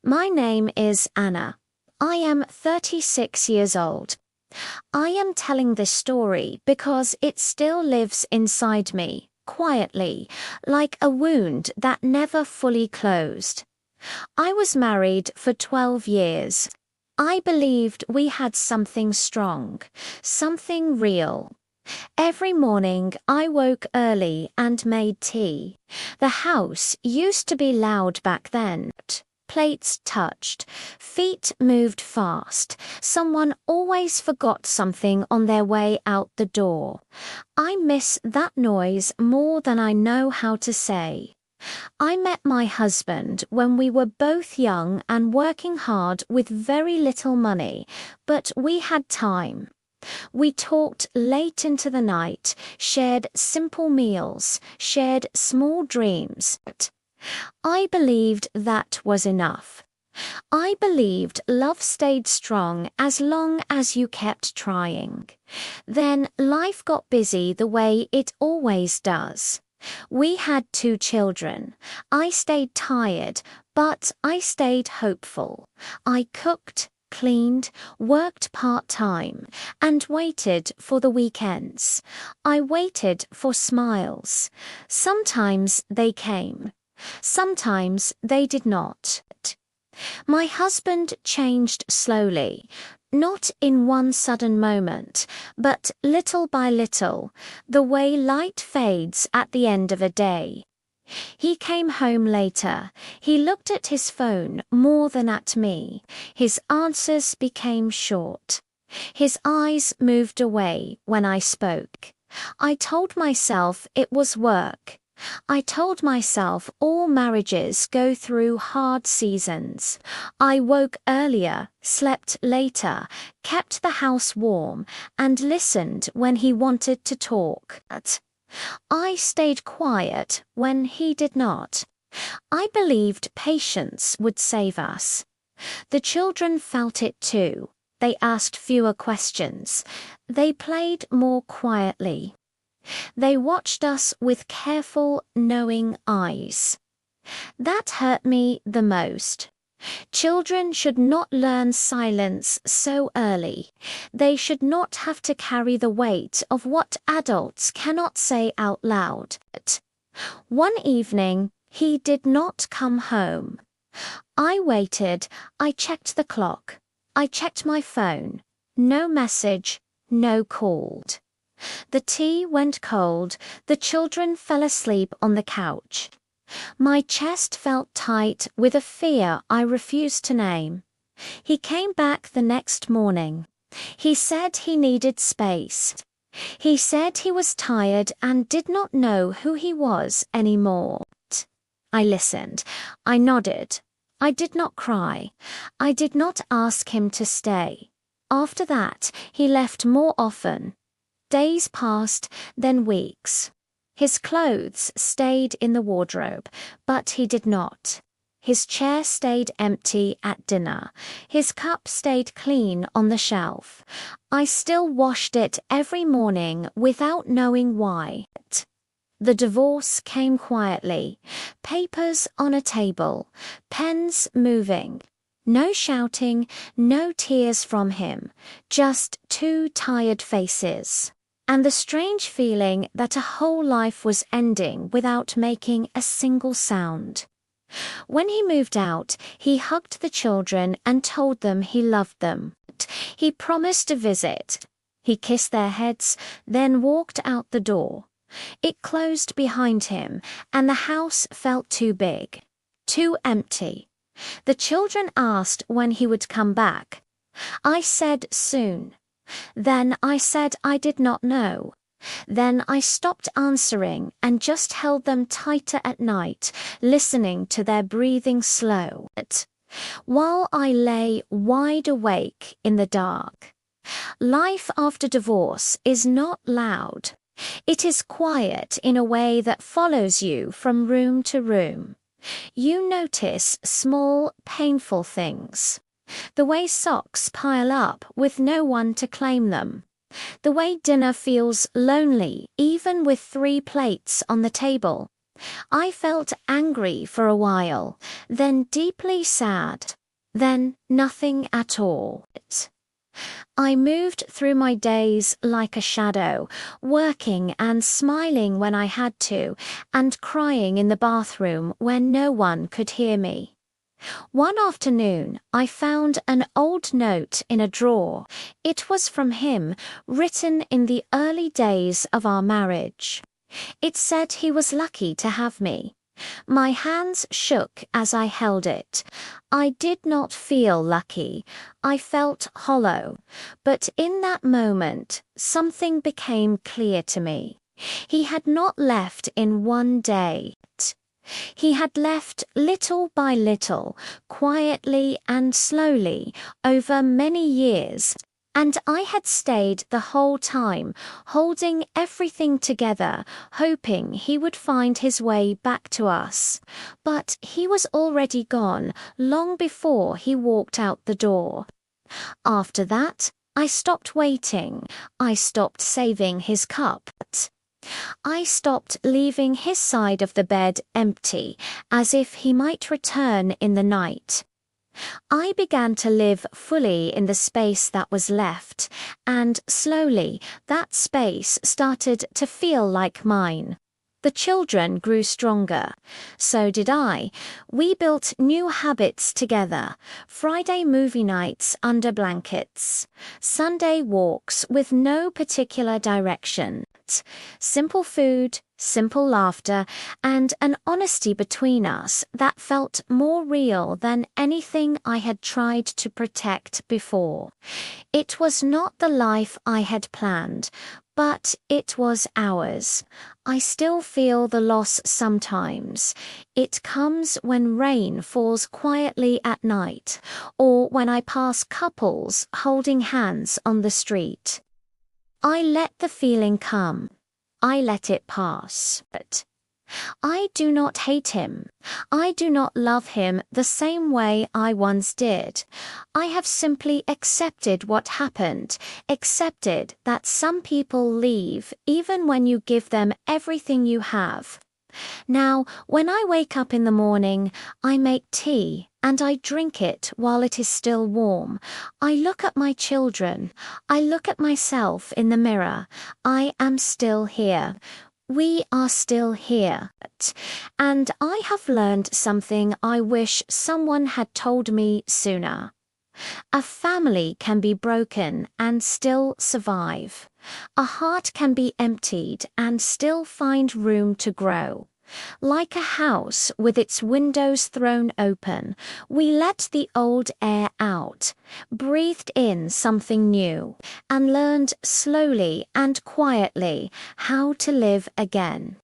My name is Anna. I am 36 years old. I am telling this story because it still lives inside me, quietly, like a wound that never fully closed. I was married for 12 years. I believed we had something strong, something real. Every morning I woke early and made tea. The house used to be loud back then. Plates touched, feet moved fast. Someone always forgot something on their way out the door. I miss that noise more than I know how to say. I met my husband when we were both young and working hard with very little money, but we had time. We talked late into the night, shared simple meals, shared small dreams. I believed that was enough. I believed love stayed strong as long as you kept trying. Then life got busy the way it always does. We had 2 children. I stayed tired, but I stayed hopeful. I cooked, cleaned, worked part-time, and waited for the weekends. I waited for smiles. Sometimes they came. Sometimes they did not. My husband changed slowly, not in one sudden moment, but little by little, the way light fades at the end of a day. He came home later. He looked at his phone more than at me. His answers became short. His eyes moved away when I spoke. I told myself it was work. I told myself all marriages go through hard seasons. I woke earlier, slept later, kept the house warm, and listened when he wanted to talk. I stayed quiet when he did not. I believed patience would save us. The children felt it too. They asked fewer questions. They played more quietly. They watched us with careful, knowing eyes. That hurt me the most. Children should not learn silence so early. They should not have to carry the weight of what adults cannot say out loud. One evening, he did not come home. I waited. I checked the clock. I checked my phone. No message, no call. The tea went cold. The children fell asleep on the couch. My chest felt tight with a fear I refused to name. He came back the next morning. He said he needed space. He said he was tired and did not know who he was anymore. I listened. I nodded. I did not cry. I did not ask him to stay. After that, he left more often. Days passed, then weeks. His clothes stayed in the wardrobe, but he did not. His chair stayed empty at dinner. His cup stayed clean on the shelf. I still washed it every morning without knowing why. The divorce came quietly. Papers on a table, pens moving. No shouting, no tears from him, just 2 tired faces. And the strange feeling that a whole life was ending without making a single sound. When he moved out, he hugged the children and told them he loved them. He promised to visit. He kissed their heads, then walked out the door. It closed behind him, and the house felt too big, too empty. The children asked when he would come back. I said soon. Then I said I did not know. Then I stopped answering and just held them tighter at night, listening to their breathing slow, while I lay wide awake in the dark. Life after divorce is not loud. It is quiet in a way that follows you from room to room. You notice small, painful things. The way socks pile up with no one to claim them. The way dinner feels lonely even with 3 plates on the table. I felt angry for a while, then deeply sad, then nothing at all. I moved through my days like a shadow, working and smiling when I had to, and crying in the bathroom when no one could hear me. One afternoon, I found an old note in a drawer. It was from him, written in the early days of our marriage. It said he was lucky to have me. My hands shook as I held it. I did not feel lucky. I felt hollow. But in that moment, something became clear to me. He had not left in one day. He had left little by little, quietly and slowly, over many years. And I had stayed the whole time, holding everything together, hoping he would find his way back to us. But he was already gone, long before he walked out the door. After that, I stopped waiting. I stopped saving his cup. I stopped leaving his side of the bed empty, as if he might return in the night. I began to live fully in the space that was left, and slowly that space started to feel like mine. The children grew stronger. So did I. We built new habits together. Friday movie nights under blankets. Sunday walks with no particular direction. Simple food, simple laughter, and an honesty between us that felt more real than anything I had tried to protect before. It was not the life I had planned, but it was ours. I still feel the loss sometimes. It comes when rain falls quietly at night, or when I pass couples holding hands on the street. I let the feeling come. I let it pass. But I do not hate him. I do not love him the same way I once did. I have simply accepted what happened, accepted that some people leave even when you give them everything you have. Now, when I wake up in the morning, I make tea and I drink it while it is still warm. I look at my children. I look at myself in the mirror. I am still here. We are still here. And I have learned something I wish someone had told me sooner. A family can be broken and still survive. A heart can be emptied and still find room to grow. Like a house with its windows thrown open, we let the old air out, breathed in something new, and learned slowly and quietly how to live again.